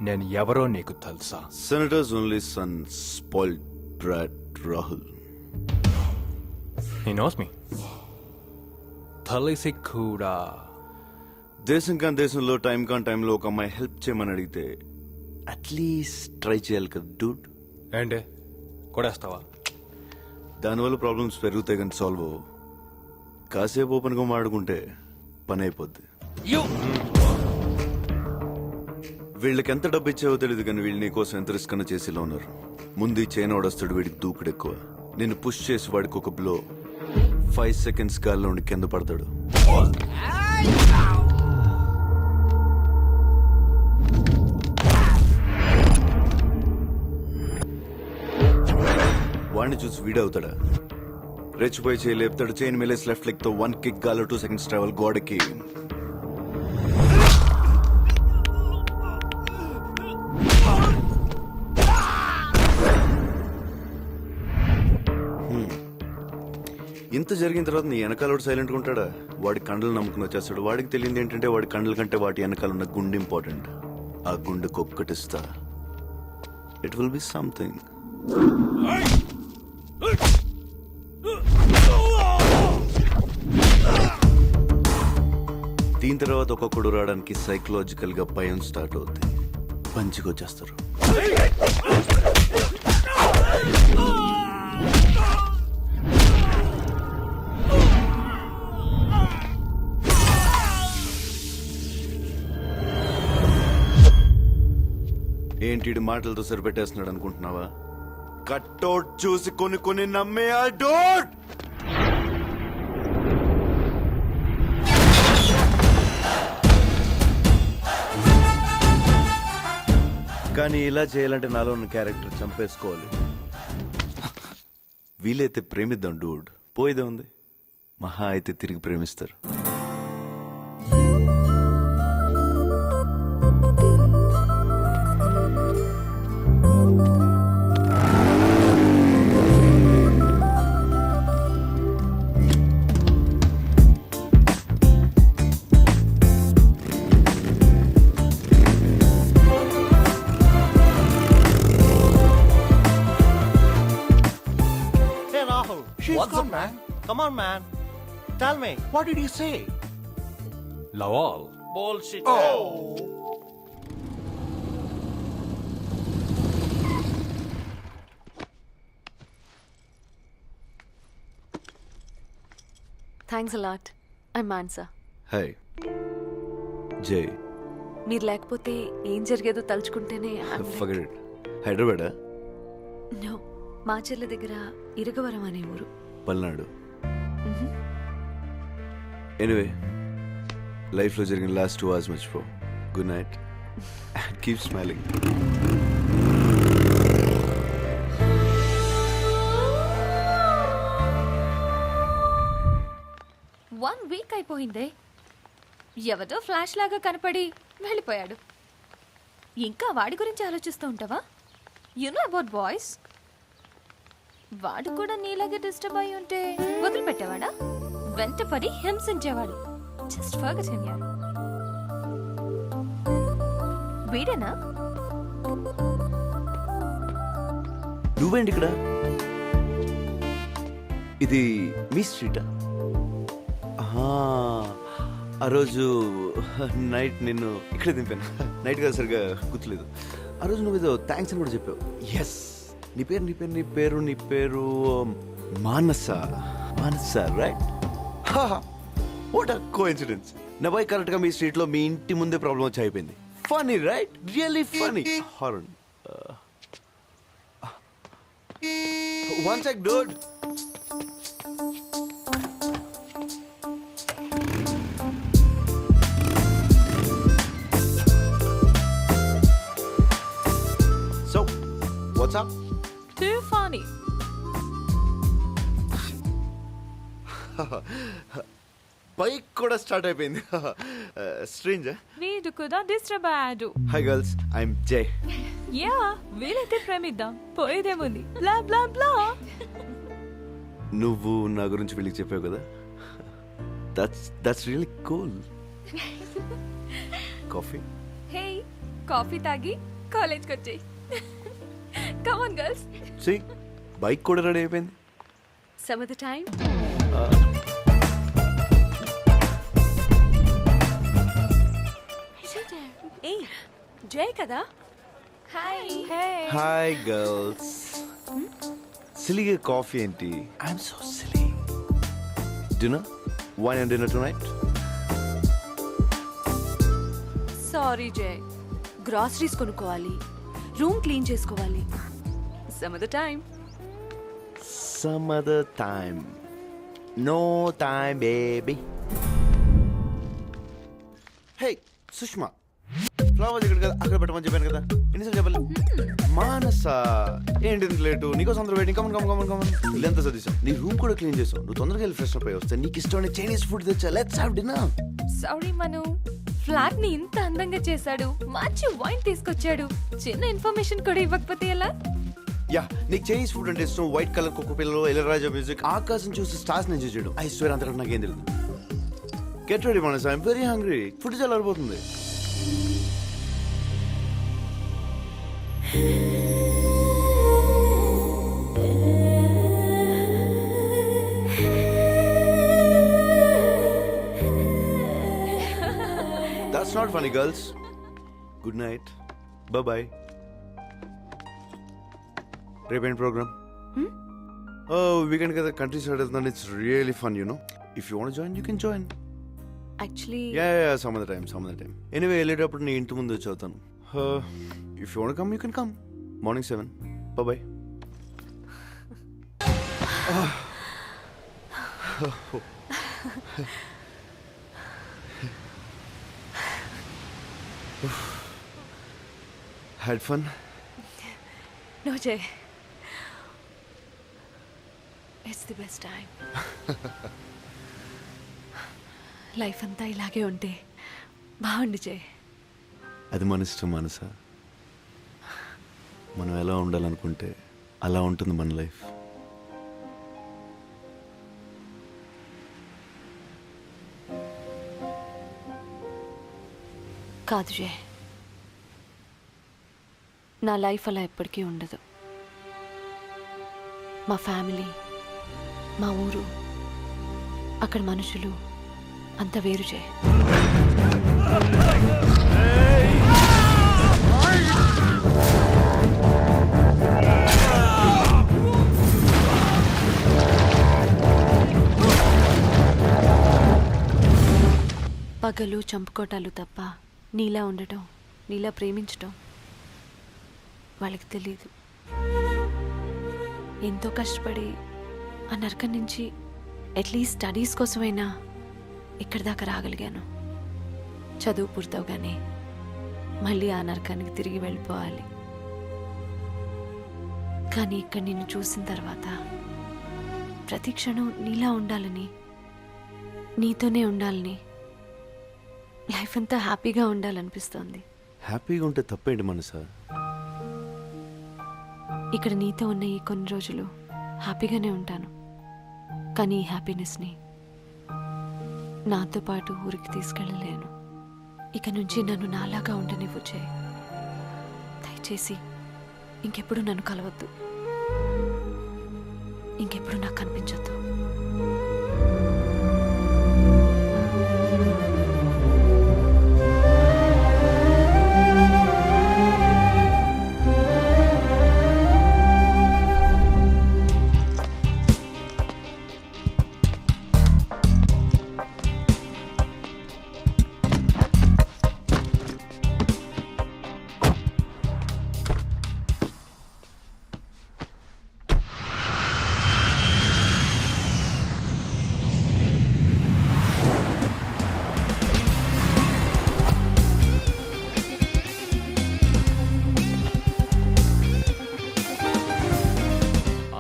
నేను ఎవరో నీకు తెలుసా? Senator's only son, spoiled brat Rahul. He knows me. తెలిసి కూడా దేశం కాని దేశంలో టైం కాని టైంలో ఒక అమ్మాయి హెల్ప్ చేయమని అడిగితే అట్లీస్ట్ ట్రై చేయాలి కదా డూడ్. ఏంటి కొడేస్తావా? దానివల్ల ప్రాబ్లమ్స్ పెరుగుతాయి కానీ సాల్వ్ అవ్వవు. కాసేపు ఓపెన్గా మాట్లాడుకుంటే పని అయిపోద్ది. వీళ్ళకి ఎంత డబ్బు ఇచ్చావో తెలియదు కానీ వీళ్ళు నీకోసం ఎంత రిస్క్ అన్న చేసేలా ఉన్నారు. ముందు ఈ చైన్ వాడొస్తాడు, వీడికి దూకుడు ఎక్కువ. నేను పుష్ చేసి వాడికి ఒక బ్లో 5 seconds గాల్లో ఉండి కింద పడతాడు. వాడిని చూసి వీడవుతాడా? రెచ్చిపోయి చేయి లేపుతాడు. చైన్ మేలేసి లెఫ్ట్ లెగ్ తో 1 kick గాల్లో 2 seconds ట్రావెల్ గోడకి. ఇంత జరిగిన తర్వాత నీ వెనకాల సైలెంట్ గా ఉంటాడా? వాడి కండలు నమ్ముకుని వచ్చేస్తాడు. వాడికి తెలియదు ఏంటంటే వాడి కండల కంటే వాటి వెనకాల ఉన్న గుండె ఇంపార్టెంట్. ఆ గుండెకు ఒక్కటిస్తా, ఇట్ విల్ బి సంథింగ్. దీని తర్వాత ఒక్కొక్కడు రావడానికి సైకలాజికల్ గా భయం స్టార్ట్ అవుతుంది. పంచికి వచ్చేస్తారు. ఏంటి మాటలతో సరిపెట్టేస్తున్నాడు అనుకుంటున్నావా? కట్టౌట్ చూసి కొన్ని నమ్మే ఆ డోట్. కానీ ఇలా చేయాలంటే నాలో ఉన్న క్యారెక్టర్ చంపేసుకోవాలి. వీలైతే ప్రేమిద్దాం డూడ్, పోయేదే ఉంది. మహా అయితే తిరిగి ప్రేమిస్తారు. What's up, man? Come on, man. Tell me, what did he say? Love all. Bullshit. Thanks a lot. I'm Mansa. Hi జై. మీరు లేకపోతే ఏం జరిగేదో తలుచుకుంటేనే హైదరాబాదా? నో, మా చెల్లి దగ్గర ఇరగవరం అనే ఊరు. పల్నాడు. ఎనీవే, లైఫ్ లో జరిగిన లాస్ట్ 2 hours మర్చిపో. Good night. Keep smiling. One week అయిపోయిందే. ఎవరో ఫ్లాష్ లాగా కనపడి వెళ్ళిపోయాడు. ఇంకా వాడి గురించి ఆలోచిస్తూ ఉంటావా? You know about boys. వాడు కూడా నీలాగే డిస్టర్బ్ అయి ఉంటే వదిలిపెట్టేవాడా? వెంటపడి హింసించేవాడు. జస్ట్ ఫర్గెట్ హిమ్ యార్. వీడేనా? నువ్వేంటి ఇక్కడ? ఇది మీ స్ట్రీటా? ఆ రోజు నైట్ నిన్ను ఇక్కడే దింపాను. నైట్ కాదు, సరిగా గుర్తులేదు. ఆ రోజు నువ్వు ఏదో థ్యాంక్స్ అని కూడా చెప్పావు. ఎస్, నీ పేరు మానస. రైట్? What a coincidence. నా బాయ్ కరెక్ట్ గా మీ స్ట్రీట్ లో మీ ఇంటి ముందే ప్రాబ్లం వచ్చి అయిపోయింది. Funny right? Really funny. Horn. One sec dude. So, what's up? Too funny. Bike కూడా స్టార్ట్ అయిపోయింది. స్ట్రేంజ్. వీడు కూడా డిస్టర్బ్ అయ్యాడు. Hi girls, I'm Jai. Yeah, వీలైతే ప్రేమిద్దాం, పోయేదేముంది. బ్లా బ్లా బ్లా. నువ్వు నా గురించి వీళ్ళకి చెప్పావు కదా, that's really cool. Coffee? Hey, coffee తాగి కాలేజ్కి వచ్చేయి. Come on girls. సి బైక్ కూడా రెడీ అయిపోయింది. Some of the time. ఏయ్ జై కదా. హాయ్. Hi girls. సిలిగా కాఫీ ఏంటి? I'm so silly. Dinner, wine and dinner tonight. Sorry Jai, groceries కొనుక్కోవాలి, రూమ్ క్లీన్ చేసుకోవాలి. Some of the time. Some other time. No time, baby. Hey, Sushma, flowers ఇక్కడ కదా, అక్కడ పెట్టమని చెప్పాను కదా, ఎన్నిసార్లు చెప్పాలి? మానసా, ఏంటి లేటు? నీకోసం అందరూ waiting. Come on come on come on come on. ఇల్లంతా సర్దిసాం, నీ రూమ్ కూడా క్లీన్ చేసావు. నువ్వు తొందరగా వెళ్ళి ఫ్రెష్ అప్ అయ్యి వస్తే నీకు ఇష్టమైన చైనీస్ ఫుడ్ తెచ్చా. Let's have dinner. Sorry Manu, flat ని ఇంత అందంగా చేశాడు, మంచి వైన్ తీసుకొచ్చాడు, చిన్న ఇన్ఫర్మేషన్ కూడా ఇవ్వకపోతే ఎలా? యా, నీకు చైనీస్ ఫుడ్ అంటే ఇష్టం. వైట్ కలర్ కుక్క పిల్లలు, ఇళయరాజా మ్యూజిక్, ఆకాశం చూసి స్టార్స్ నుంచి చేయడం. ఐ స్వేర్ అంతకంటే నాకేం తెలియదు. గెట్ రెడీ మనస్, ఐఎమ్ వెరీ హంగ్రీ. ఫుడ్ చాలా అరిపోతుంది. That's not funny, girls. Good night. Bye-bye. రేపేంటి ప్రోగ్రామ్? వీకెండ్ కదా, కంట్రీ సైడ్ వెళ్తున్నాను. It's really fun, you know. If you want join, you can join. Actually yeah some other time. Anyway, వెళ్ళేటప్పుడు నీ ఇంటి ముందు వచ్చి అవుతాను. If you want come, you can come. Morning 7. Bye-bye. Had fun? No Jai, it's the best time. Life అంతా ఇలాగే ఉంటే బాగుండు జై. అది మన ఇష్టం మనసా. మనం ఎలా ఉండాలనుకుంటే అలా ఉంటుంది మన లైఫ్. కాదు జై, నా లైఫ్ అలా ఎప్పటికీ ఉండదు. మా ఫ్యామిలీ, మా ఊరు, అక్కడ మనుషులు అంత వేరు జై. పగలు చంపుకోటాలు తప్ప నీలా ఉండటం, నీలా ప్రేమించటం వాళ్ళకి తెలీదు. ఎంతో కష్టపడి ఆ నరకం నుంచి అట్లీస్ట్ స్టడీస్ కోసమైనా ఇక్కడి దాకా రాగలిగాను. చదువు పూర్తవగానే మళ్ళీ ఆ నరకానికి తిరిగి వెళ్ళిపోవాలి. కానీ ఇక్కడ నిన్ను చూసిన తర్వాత ప్రతి క్షణం నీలా ఉండాలని, నీతోనే ఉండాలని, లైఫ్ అంతా హ్యాపీగా ఉండాలనిపిస్తోంది. హ్యాపీగా ఉంటే తప్పేంటి మనసా? ఇక్కడ నీతో ఉన్న ఈ కొన్ని రోజులు హ్యాపీగానే ఉంటాను. కానీ ఈ హ్యాపీనెస్ని నాతో పాటు ఊరికి తీసుకెళ్ళలేను. ఇక నుంచి నన్ను నాలాగా ఉండనివ్వు చేయి. దయచేసి ఇంకెప్పుడు నన్ను కలవద్దు, ఇంకెప్పుడు నాకు కనిపించొద్దు.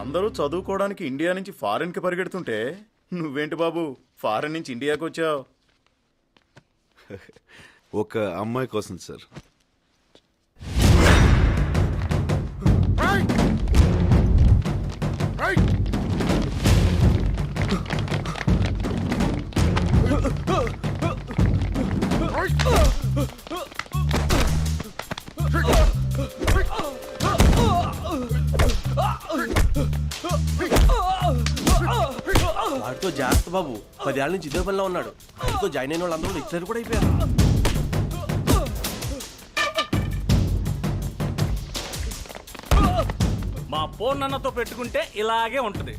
అందరూ చదువుకోవడానికి ఇండియా నుంచి ఫారెన్కి పరిగెడుతుంటే నువ్వేంటి బాబు ఫారెన్ నుంచి ఇండియాకి వచ్చావు? ఒక అమ్మాయి కోసం సార్. వాడితో జాగ్రత్త బాబు, 10 ఏళ్ళ నుంచి ఇదే పనిలో ఉన్నాడు. వాడితో జాయిన్ అయిన వాళ్ళందరూ లెక్చరర్ కూడా అయిపోయారు. మా పోన్నన్నతో పెట్టుకుంటే ఇలాగే ఉంటది.